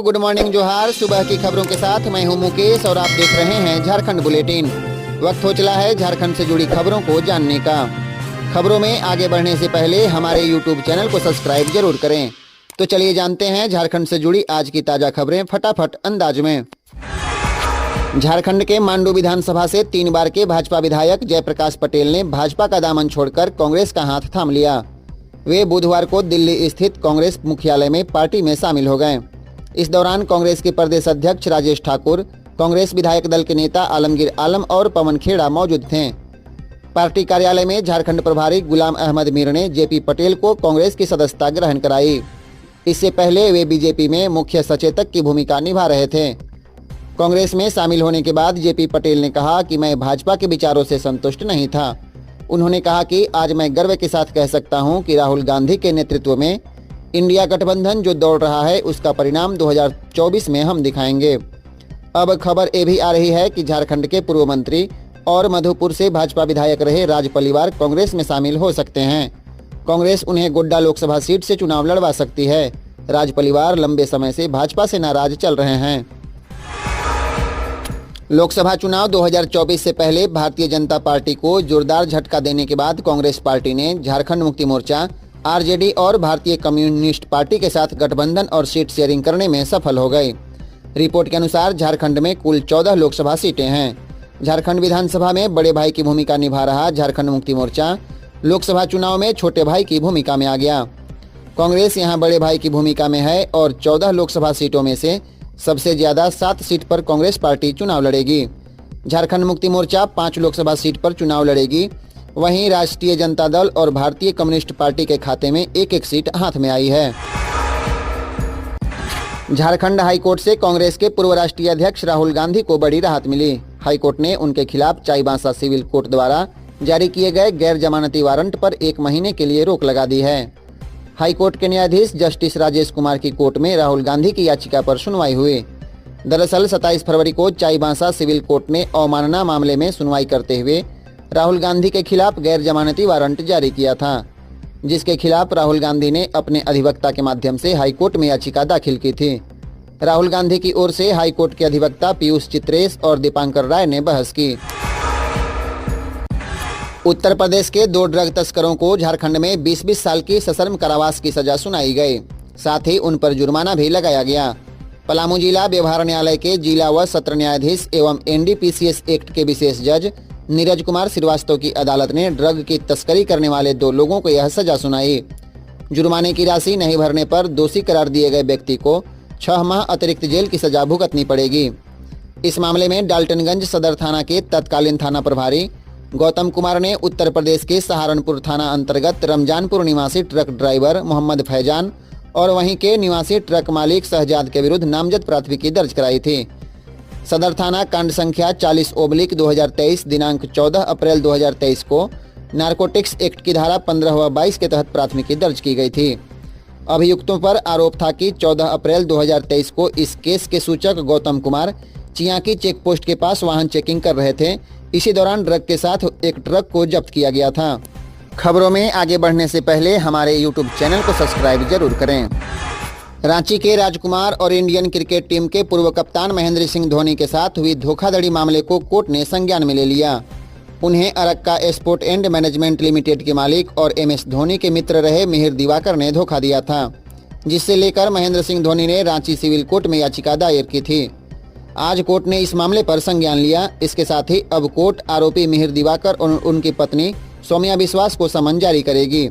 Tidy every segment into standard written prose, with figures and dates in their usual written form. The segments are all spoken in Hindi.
गुड मॉर्निंग जोहार। सुबह की खबरों के साथ मैं हूं मुकेश और आप देख रहे हैं झारखंड बुलेटिन। वक्त हो चला है झारखंड से जुड़ी खबरों को जानने का। खबरों में आगे बढ़ने से पहले हमारे यूट्यूब चैनल को सब्सक्राइब जरूर करें। तो चलिए जानते हैं झारखंड से जुड़ी आज की ताजा खबरें फटाफट अंदाज में। झारखंड के मांडू विधानसभा से 3 बार के भाजपा विधायक जयप्रकाश पटेल ने भाजपा का दामन छोड़कर कांग्रेस का हाथ थाम लिया। वे बुधवार को दिल्ली स्थित कांग्रेस मुख्यालय में पार्टी में शामिल हो गए। इस दौरान कांग्रेस के प्रदेश अध्यक्ष राजेश ठाकुर, कांग्रेस विधायक दल के नेता आलमगीर आलम और पवन खेड़ा मौजूद थे। पार्टी कार्यालय में झारखंड प्रभारी गुलाम अहमद मीर ने जेपी पटेल को कांग्रेस की सदस्यता ग्रहण कराई। इससे पहले वे बीजेपी में मुख्य सचेतक की भूमिका निभा रहे थे। कांग्रेस में शामिल होने के बाद जेपी पटेल ने कहा कि मैं भाजपा के विचारों से संतुष्ट नहीं था। उन्होंने कहा कि आज मैं गर्व के साथ कह सकता हूं कि राहुल गांधी के नेतृत्व में इंडिया गठबंधन जो दौड़ रहा है उसका परिणाम 2024 में हम दिखाएंगे। अब खबर ये भी आ रही है कि झारखंड के पूर्व मंत्री और मधुपुर से भाजपा विधायक रहे राज परिवार कांग्रेस में शामिल हो सकते हैं। कांग्रेस उन्हें गोड्डा लोकसभा सीट से चुनाव लड़वा सकती है। राज परिवार लंबे समय से भाजपा से नाराज चल रहे हैं। लोकसभा चुनाव 2024 से पहले भारतीय जनता पार्टी को जोरदार झटका देने के बाद कांग्रेस पार्टी ने झारखंड मुक्ति मोर्चा, आरजेडी और भारतीय कम्युनिस्ट पार्टी के साथ गठबंधन और सीट शेयरिंग करने में सफल हो गई। रिपोर्ट के अनुसार झारखंड में कुल 14 लोकसभा सीटें हैं। झारखंड विधानसभा में बड़े भाई की भूमिका निभा रहा झारखंड मुक्ति मोर्चा लोकसभा चुनाव में छोटे भाई की भूमिका में आ गया। कांग्रेस यहां बड़े भाई की भूमिका में है और 14 लोकसभा सीटों में से सबसे ज्यादा 7 सीट पर कांग्रेस पार्टी चुनाव लड़ेगी। झारखंड मुक्ति मोर्चा 5 लोकसभा सीट पर चुनाव लड़ेगी। वहीं राष्ट्रीय जनता दल और भारतीय कम्युनिस्ट पार्टी के खाते में एक सीट हाथ में आई है। झारखंड हाईकोर्ट से कांग्रेस के पूर्व राष्ट्रीय अध्यक्ष राहुल गांधी को बड़ी राहत मिली। हाईकोर्ट ने उनके खिलाफ चाईबासा सिविल कोर्ट द्वारा जारी किए गए गैर जमानती वारंट पर 1 महीने के लिए रोक लगा दी है। हाईकोर्ट के न्यायाधीश जस्टिस राजेश कुमार की कोर्ट में राहुल गांधी की याचिका पर सुनवाई हुई। दरअसल 27 फरवरी को चाईबासा सिविल कोर्ट ने अवमानना मामले में सुनवाई करते हुए राहुल गांधी के खिलाफ गैर जमानती वारंट जारी किया था, जिसके खिलाफ राहुल गांधी ने अपने अधिवक्ता के माध्यम से हाईकोर्ट में याचिका दाखिल की थी। राहुल गांधी की ओर से हाईकोर्ट के अधिवक्ता पीयूष चित्रेश और दीपांकर राय ने बहस की। उत्तर प्रदेश के 2 ड्रग तस्करों को झारखंड में 20-20 साल की सश्रम कारावास की सजा सुनाई गई। साथ ही उन पर जुर्माना भी लगाया गया। पलामू जिला व्यवहार न्यायालय के जिला व सत्र न्यायाधीश एवं एनडीपीसी एक्ट के विशेष जज नीरज कुमार श्रीवास्तव की अदालत ने ड्रग की तस्करी करने वाले 2 लोगों को यह सजा सुनाई। जुर्माने की राशि नहीं भरने पर दोषी करार दिए गए व्यक्ति को 6 माह अतिरिक्त जेल की सजा भुगतनी पड़ेगी। इस मामले में डाल्टनगंज सदर थाना के तत्कालीन थाना प्रभारी गौतम कुमार ने उत्तर प्रदेश के सहारनपुर थाना अंतर्गत रमजानपुर निवासी ट्रक ड्राइवर मोहम्मद फैजान और वहीं के निवासी ट्रक मालिक शहजाद के विरुद्ध नामजद प्राथमिकी दर्ज कराई थी। सदर थाना कांड संख्या 40/2023 दिनांक 14 अप्रैल 2023 को नारकोटिक्स एक्ट की धारा 15 व 22 के तहत प्राथमिकी दर्ज की गई थी। अभियुक्तों पर आरोप था कि 14 अप्रैल 2023 को इस केस के सूचक गौतम कुमार चियाकी चेक पोस्ट के पास वाहन चेकिंग कर रहे थे। इसी दौरान ड्रग के साथ एक ट्रक को जब्त किया गया था। खबरों में आगे बढ़ने से पहले हमारे यूट्यूब चैनल को सब्सक्राइब जरूर करें। रांची के राजकुमार और इंडियन क्रिकेट टीम के पूर्व कप्तान महेंद्र सिंह धोनी के साथ हुई धोखाधड़ी मामले को कोर्ट ने संज्ञान में ले लिया। उन्हें अरक्का स्पोर्ट एंड मैनेजमेंट लिमिटेड के मालिक और MS धोनी के मित्र रहे मिहिर दिवाकर ने धोखा दिया था, जिससे लेकर महेंद्र सिंह धोनी ने रांची सिविल कोर्ट में याचिका दायर की थी। आज कोर्ट ने इस मामले पर संज्ञान लिया। इसके साथ ही अब कोर्ट आरोपी मिहिर दिवाकर और उनकी पत्नी सौम्या विश्वास को समन जारी करेगी।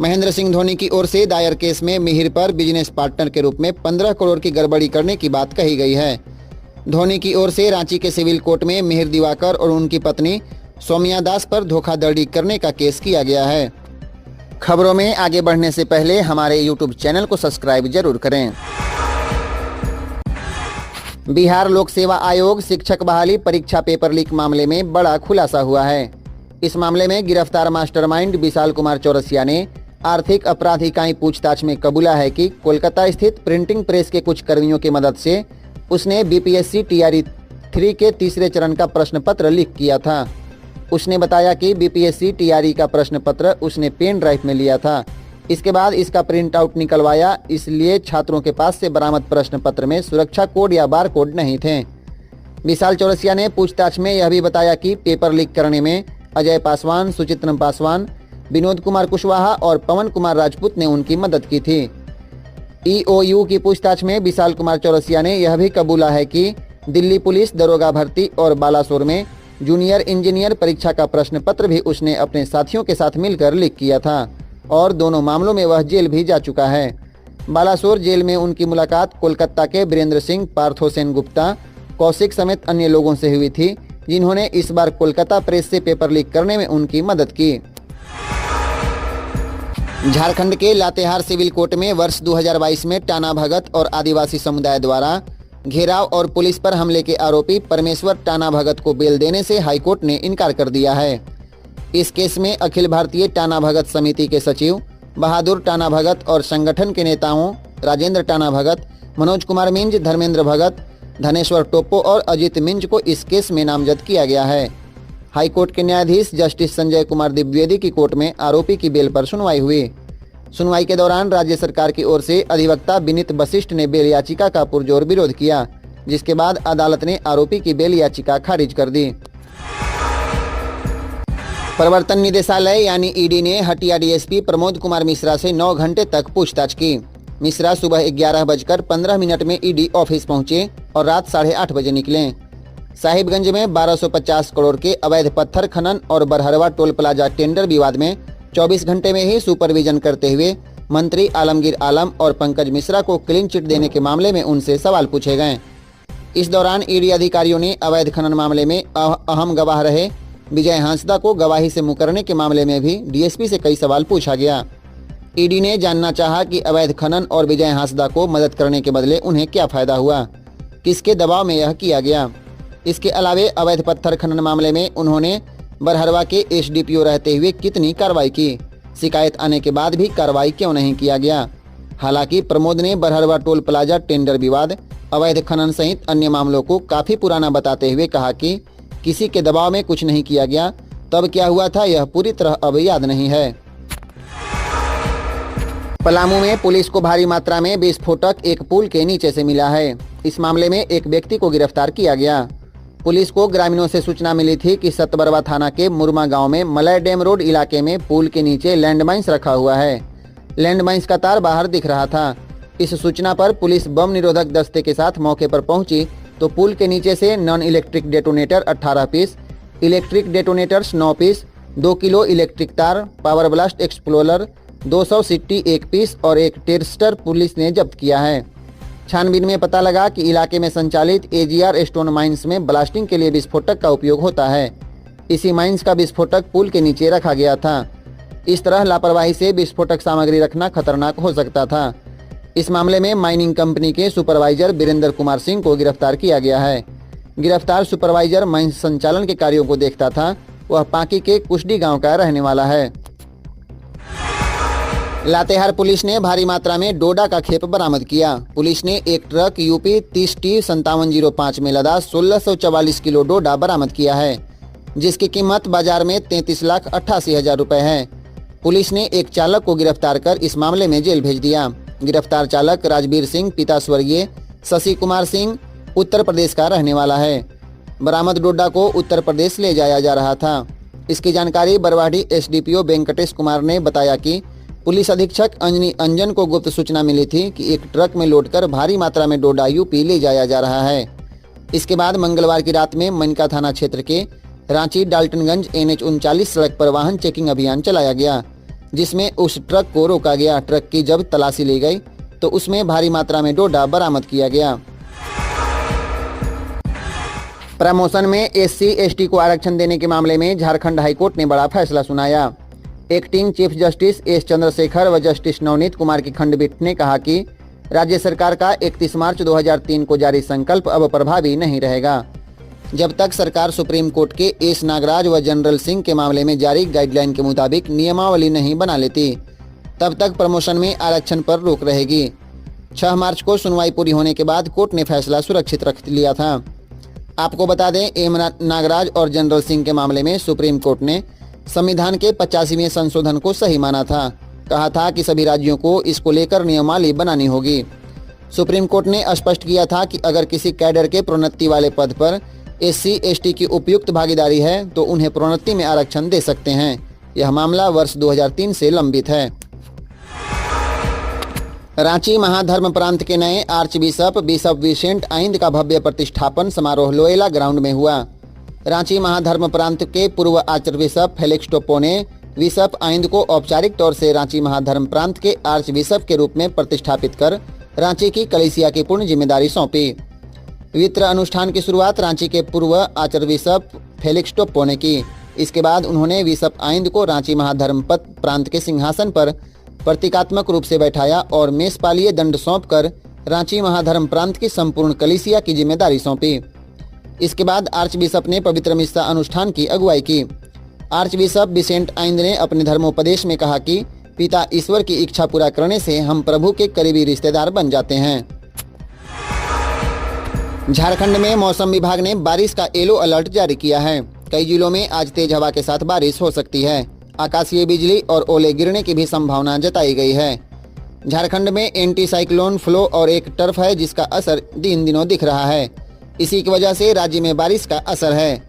महेंद्र सिंह धोनी की ओर से दायर केस में मिहिर पर बिजनेस पार्टनर के रूप में 15 करोड़ की गड़बड़ी करने की बात कही गई है। धोनी की ओर से रांची के सिविल कोर्ट में मिहिर दिवाकर और उनकी पत्नी सौम्या दास पर धोखाधड़ी करने का केस किया गया है। खबरों में आगे बढ़ने से पहले हमारे यूट्यूब चैनल को सब्सक्राइब जरूर करें। बिहार लोक सेवा आयोग शिक्षक बहाली परीक्षा पेपर लीक मामले में बड़ा खुलासा हुआ है। इस मामले में गिरफ्तार मास्टरमाइंड विशाल कुमार चौरसिया ने आर्थिक अपराध इकाई पूछताछ में कबूला है कि कोलकाता स्थित प्रिंटिंग प्रेस के कुछ कर्मियों की मदद से उसने बीपीएससी टीआरई 3 के तीसरे चरण का प्रश्न पत्र लीक किया था। उसने बताया कि बीपीएससी टीआरई का प्रश्न पत्र उसने पेन ड्राइव में लिया था। इसके बाद इसका प्रिंट आउट निकलवाया, इसलिए छात्रों के पास से बरामद प्रश्न पत्र में सुरक्षा कोड या बार कोड नहीं थे। विशाल चौरसिया ने पूछताछ में यह भी बताया कि पेपर लीक करने में अजय पासवान, सुचित्रम पासवान, विनोद कुमार कुशवाहा और पवन कुमार राजपूत ने उनकी मदद की थी। ईओयू की पूछताछ में विशाल कुमार चौरसिया ने यह भी कबूला है कि दिल्ली पुलिस दरोगा भर्ती और बालासोर में जूनियर इंजीनियर परीक्षा का प्रश्न पत्र भी उसने अपने साथियों के साथ मिलकर लीक किया था और दोनों मामलों में वह जेल भी जा चुका है। बालासोर जेल में उनकी मुलाकात कोलकाता के वीरेंद्र सिंह, पार्थो सेन गुप्ता, कौशिक समेत अन्य लोगों से हुई थी, जिन्होंने इस बार कोलकाता प्रेस से पेपर लीक करने में उनकी मदद की। झारखंड के लातेहार सिविल कोर्ट में वर्ष 2022 में टाना भगत और आदिवासी समुदाय द्वारा घेराव और पुलिस पर हमले के आरोपी परमेश्वर टाना भगत को बेल देने से हाईकोर्ट ने इनकार कर दिया है। इस केस में अखिल भारतीय टाना भगत समिति के सचिव बहादुर टाना भगत और संगठन के नेताओं राजेंद्र टाना भगत, मनोज कुमार मिंज, धर्मेंद्र भगत, धनेश्वर टोप्पो और अजित मिंज को इस केस में नामजद किया गया है। हाईकोर्ट के न्यायाधीश जस्टिस संजय कुमार द्विवेदी की कोर्ट में आरोपी की बेल पर सुनवाई हुई। सुनवाई के दौरान राज्य सरकार की ओर से अधिवक्ता विनीत वशिष्ठ ने बेल याचिका का पुरजोर विरोध किया, जिसके बाद अदालत ने आरोपी की बेल याचिका खारिज कर दी। प्रवर्तन निदेशालय यानी ईडी ने हटिया डीएसपी प्रमोद कुमार मिश्रा से 9 घंटे तक पूछताछ की। मिश्रा सुबह 11:15 में ईडी ऑफिस पहुंचे और रात 8:30 बजे निकले। साहिबगंज में 1250 करोड़ के अवैध पत्थर खनन और बरहरवा टोल प्लाजा टेंडर विवाद में 24 घंटे में ही सुपरविजन करते हुए मंत्री आलमगीर आलम और पंकज मिश्रा को क्लीन चिट देने के मामले में उनसे सवाल पूछे गए। इस दौरान ईडी अधिकारियों ने अवैध खनन मामले में अहम गवाह रहे विजय हांसदा को गवाही से मुकरने के मामले में भी डीएसपी से कई सवाल पूछा गया। ईडी ने जानना चाहा कि अवैध खनन और विजय हांसदा को मदद करने के बदले उन्हें क्या फायदा हुआ, किसके दबाव में यह किया गया। इसके अलावे अवैध पत्थर खनन मामले में उन्होंने बरहरवा के एसडीपीओ रहते हुए कितनी कार्रवाई की, शिकायत आने के बाद भी कार्रवाई क्यों नहीं किया गया। हालांकि प्रमोद ने बरहरवा टोल प्लाजा टेंडर विवाद, अवैध खनन सहित अन्य मामलों को काफी पुराना बताते हुए कहा कि किसी के दबाव में कुछ नहीं किया गया, तब क्या हुआ था यह पूरी तरह अब याद नहीं है। पलामू में पुलिस को भारी मात्रा में विस्फोटक एक पुल के नीचे से मिला है। इस मामले में एक व्यक्ति को गिरफ्तार किया गया। पुलिस को ग्रामीणों से सूचना मिली थी कि सतबरवा थाना के मुरमा गांव में मलय डैम रोड इलाके में पुल के नीचे लैंडमाइंस रखा हुआ है। लैंडमाइंस का तार बाहर दिख रहा था। इस सूचना पर पुलिस बम निरोधक दस्ते के साथ मौके पर पहुंची तो पुल के नीचे से non electric detonator 18 piece, electric detonators 9 piece, 2 kilo electric तार, पावर ब्लास्ट एक्सप्लोरर 200 सिट्टी 1 पीस और एक टेरस्टर पुलिस ने जब्त किया है। छानबीन में पता लगा कि इलाके में संचालित एजीआर स्टोन माइंस में ब्लास्टिंग के लिए विस्फोटक का उपयोग होता है। इसी माइंस का विस्फोटक पुल के नीचे रखा गया था। इस तरह लापरवाही से विस्फोटक सामग्री रखना खतरनाक हो सकता था। इस मामले में माइनिंग कंपनी के सुपरवाइजर वीरेंद्र कुमार सिंह को गिरफ्तार किया गया है। गिरफ्तार सुपरवाइजर माइंस संचालन के कार्यों को देखता था। वह पांकी के कुशडी गाँव का रहने वाला है। लातेहार पुलिस ने भारी मात्रा में डोडा का खेप बरामद किया। पुलिस ने एक ट्रक यूपी 30T5705 में लदा 1644 किलो डोडा बरामद किया है, जिसकी कीमत बाजार में 33,88,000 रुपए है। पुलिस ने एक चालक को गिरफ्तार कर इस मामले में जेल भेज दिया। गिरफ्तार चालक राजवीर सिंह पिता स्वर्गीय शशि कुमार सिंह उत्तर प्रदेश का रहने वाला है। बरामद डोडा को उत्तर प्रदेश ले जाया जा रहा था। इसकी जानकारी बरवाडी एसडीपीओ वेंकटेश कुमार ने बताया कि पुलिस अधीक्षक अंजनी अंजन को गुप्त सूचना मिली थी कि एक ट्रक में लोड कर भारी मात्रा में डोडा यूपी ले जाया जा रहा है। इसके बाद मंगलवार की रात में मनका थाना क्षेत्र के रांची डाल्टनगंज NH 39 सड़क पर वाहन चेकिंग अभियान चलाया गया, जिसमें उस ट्रक को रोका गया। ट्रक की जब तलाशी ली गई तो उसमें भारी मात्रा में डोडा बरामद किया गया। प्रमोशन में SC/ST को आरक्षण देने के मामले में झारखंड हाईकोर्ट ने बड़ा फैसला सुनाया। Acting chief justice S Chandrashekhar व जस्टिस नवनीत कुमार की खंडपीठ ने कहा कि राज्य सरकार का 31 मार्च 2003 को जारी संकल्प अब प्रभावी नहीं रहेगा। जब तक सरकार सुप्रीम कोर्ट के S नागराज व जनरल सिंह के मामले में जारी गाइडलाइन के मुताबिक नियमावली नहीं बना लेती, तब तक प्रमोशन में आरक्षण पर रोक रहेगी। 6 मार्च को सुनवाई पूरी होने के बाद कोर्ट ने फैसला सुरक्षित रख लिया था। आपको बता दें, M नागराज और जनरल सिंह के मामले में सुप्रीम कोर्ट ने संविधान के 85वें संशोधन को सही माना था। कहा था कि सभी राज्यों को इसको लेकर नियमावली बनानी होगी। सुप्रीम कोर्ट ने स्पष्ट किया था कि अगर किसी कैडर के प्रोन्नति वाले पद पर SC/ST की उपयुक्त भागीदारी है तो उन्हें प्रोन्नति में आरक्षण दे सकते हैं। यह मामला वर्ष 2003 से लंबित है। रांची महाधर्म प्रांत के नए आर्च बिशप विसेंट आइंद का भव्य प्रतिष्ठापन समारोह लोएला ग्राउंड में हुआ। रांची महाधर्म प्रांत के पूर्व आर्च बिशप फेलिक्स टोप्पो ने बिशप आइंद को औपचारिक तौर से रांची महाधर्म प्रांत के आर्च बिशप के रूप में प्रतिष्ठापित कर रांची की कलीसिया की पूर्ण जिम्मेदारी सौंपी। पवित्र अनुष्ठान की शुरुआत रांची के पूर्व आर्च बिशप फेलिक्स टोप्पो ने की। इसके बाद उन्होंने बिशप आइंद को रांची महाधर्म प्रांत के सिंहासन पर प्रतीकात्मक रूप से बैठाया और मेषपालीय दंड सौंपकर रांची महाधर्म प्रांत की संपूर्ण कलीसिया की जिम्मेदारी सौंपी। इसके बाद आर्च बिशप ने पवित्र मिस्सा अनुष्ठान की अगुवाई की। आर्च बिशप विसेंट आइंद ने अपने धर्मोपदेश में कहा कि पिता ईश्वर की इच्छा पूरा करने से हम प्रभु के करीबी रिश्तेदार बन जाते हैं। झारखंड में मौसम विभाग ने बारिश का येलो अलर्ट जारी किया है। कई जिलों में आज तेज हवा के साथ बारिश हो सकती है। आकाशीय बिजली और ओले गिरने की भी संभावना जताई गई है। झारखंड में एंटी साइक्लोन फ्लो और एक टर्फ है जिसका असर इन दिनों दिख रहा है। इसी की वजह से राज्य में बारिश का असर है।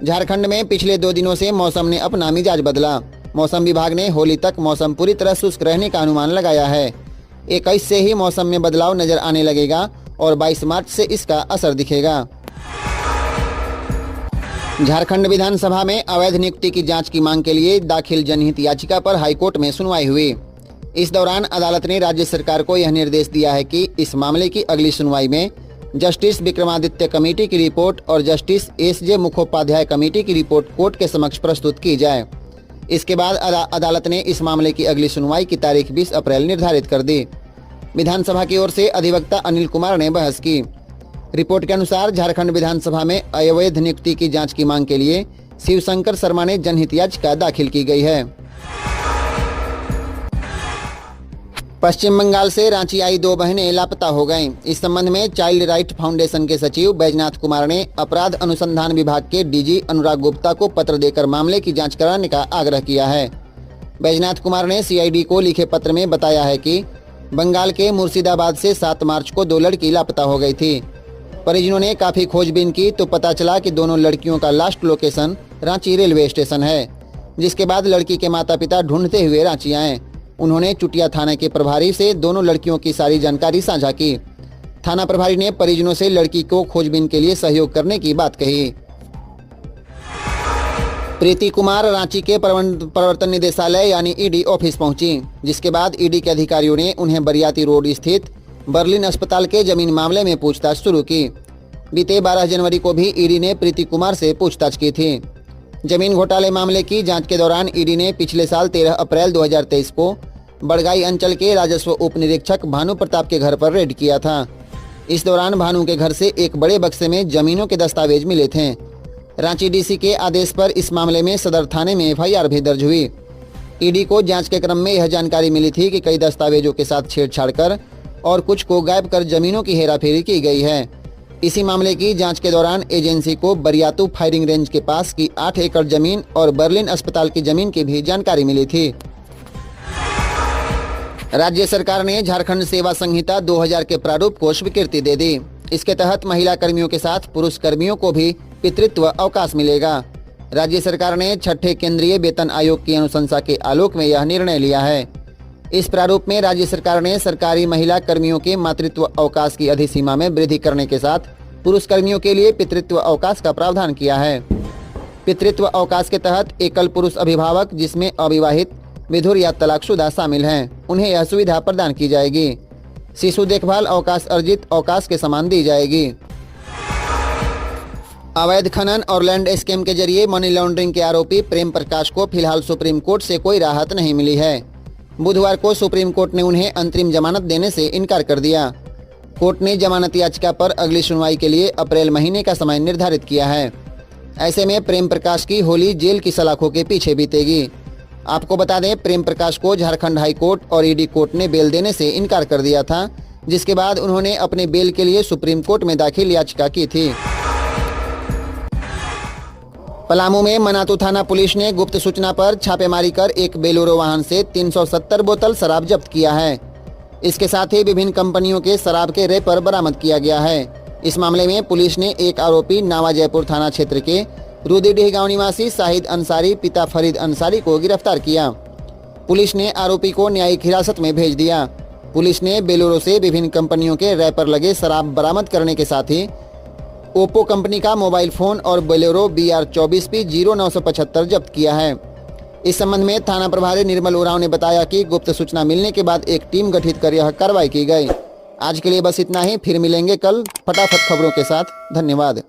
झारखंड में पिछले 2 दिनों से मौसम ने अपना मिजाज बदला। मौसम विभाग ने होली तक मौसम पूरी तरह शुष्क रहने का अनुमान लगाया है। 21 से ही मौसम में बदलाव नजर आने लगेगा और 22 मार्च से इसका असर दिखेगा। झारखंड विधानसभा में अवैध नियुक्ति की जांच की मांग के लिए दाखिल जनहित याचिका पर हाईकोर्ट में सुनवाई हुई। इस दौरान अदालत ने राज्य सरकार को यह निर्देश दिया है कि इस मामले की अगली सुनवाई में जस्टिस विक्रमादित्य कमेटी की रिपोर्ट और जस्टिस SJ मुखोपाध्याय कमेटी की रिपोर्ट कोर्ट के समक्ष प्रस्तुत की जाए। इसके बाद अदालत ने इस मामले की अगली सुनवाई की तारीख 20 अप्रैल निर्धारित कर दी। विधानसभा की ओर से अधिवक्ता अनिल कुमार ने बहस की। रिपोर्ट के अनुसार झारखंड विधानसभा में अवैध नियुक्ति की जांच की मांग के लिए शिवशंकर शर्मा ने जनहित याचिका दाखिल की गई है। पश्चिम बंगाल से रांची आई 2 बहनें लापता हो गईं। इस संबंध में चाइल्ड राइट फाउंडेशन के सचिव बैजनाथ कुमार ने अपराध अनुसंधान विभाग के DG अनुराग गुप्ता को पत्र देकर मामले की जांच कराने का आग्रह किया है। बैजनाथ कुमार ने CID को लिखे पत्र में बताया है कि बंगाल के मुर्शिदाबाद से 7 मार्च को 2 लड़की लापता हो गई थी। परिजनों ने काफी खोजबीन की तो पता चला कि दोनों लड़कियों का last location Ranchi railway station है। जिसके बाद लड़की के माता पिता ढूंढते हुए रांची आए। उन्होंने चुटिया थाने के प्रभारी से दोनों लड़कियों की सारी जानकारी साझा की। थाना प्रभारी ने परिजनों से लड़की को खोजबीन के लिए सहयोग करने की बात कही। प्रीति कुमार रांची के प्रवर्तन निदेशालय यानी ED ऑफिस पहुंची, जिसके बाद ED के अधिकारियों ने उन्हें बरियाती रोड स्थित बर्लिन अस्पताल के जमीन मामले में पूछताछ शुरू की। बीते 12 जनवरी को भी ED ने प्रीति कुमार से पूछताछ की थी। जमीन घोटाले मामले की जांच के दौरान ED ने पिछले साल 13 अप्रैल 2023 को बड़गाई अंचल के राजस्व उप निरीक्षक भानु प्रताप के घर पर रेड किया था। इस दौरान भानु के घर से एक बड़े बक्से में जमीनों के दस्तावेज मिले थे। रांची DC के आदेश पर इस मामले में सदर थाने में FIR भी दर्ज हुई। ED को जांच के क्रम में यह जानकारी मिली थी कि कई दस्तावेजों के साथ छेड़छाड़ कर और कुछ को गायब कर जमीनों की हेराफेरी की गई है। इसी मामले की जांच के दौरान एजेंसी को बरियातू फायरिंग रेंज के पास की 8 एकड़ जमीन और बर्लिन अस्पताल की जमीन की भी जानकारी मिली थी। राज्य सरकार ने झारखंड सेवा संहिता 2000 के प्रारूप को स्वीकृति दे दी। इसके तहत महिला कर्मियों के साथ पुरुष कर्मियों को भी पितृत्व अवकाश मिलेगा। राज्य सरकार ने 6ठे केंद्रीय वेतन आयोग की अनुशंसा के आलोक में यह निर्णय लिया है। इस प्रारूप में राज्य सरकार ने सरकारी महिला कर्मियों के मातृत्व अवकाश की अधिसीमा में वृद्धि करने के साथ पुरुष कर्मियों के लिए पितृत्व अवकाश का प्रावधान किया है। पितृत्व अवकाश के तहत एकल पुरुष अभिभावक जिसमें अविवाहित, विधुर या तलाकशुदा शामिल हैं, उन्हें यह सुविधा प्रदान की जाएगी। शिशु देखभाल अवकाश अर्जित अवकाश के समान दी जाएगी। अवैध खनन और लैंड स्कैम के जरिए मनी लॉन्ड्रिंग के आरोपी प्रेम प्रकाश को फिलहाल सुप्रीम कोर्ट से कोई राहत नहीं मिली है। बुधवार को सुप्रीम कोर्ट ने उन्हें अंतरिम जमानत देने से इनकार कर दिया। कोर्ट ने जमानत याचिका पर अगली सुनवाई के लिए अप्रैल महीने का समय निर्धारित किया है। ऐसे में प्रेम प्रकाश की होली जेल की सलाखों के पीछे बीतेगी। आपको बता दें, प्रेम प्रकाश को झारखंड हाई कोर्ट और ED कोर्ट ने बेल देने से इनकार कर दिया था, जिसके बाद उन्होंने अपने बेल के लिए सुप्रीम कोर्ट में दाखिल याचिका की थी। पलामू में मनातू थाना पुलिस ने गुप्त सूचना पर छापेमारी कर एक बेलोरो वाहन से 370 बोतल शराब जब्त किया है। इसके साथ ही विभिन्न कंपनियों के शराब के रैपर बरामद किया गया है। इस मामले में पुलिस ने एक आरोपी नावा जयपुर थाना क्षेत्र के रुदीडीह गांव निवासी शाहिद अंसारी पिता फरीद अंसारी को गिरफ्तार किया। पुलिस ने आरोपी को न्यायिक हिरासत में भेज दिया। पुलिस ने बेलोरो से विभिन्न कंपनियों के रैपर लगे शराब बरामद करने के साथ ही ओप्पो कंपनी का मोबाइल फोन और बोलेरो BR24P0975 जब्त किया है। इस संबंध में थाना प्रभारी निर्मल उरांव ने बताया कि गुप्त सूचना मिलने के बाद एक टीम गठित कर यह कार्रवाई की गई। आज के लिए बस इतना ही, फिर मिलेंगे कल फटाफट खबरों के साथ। धन्यवाद।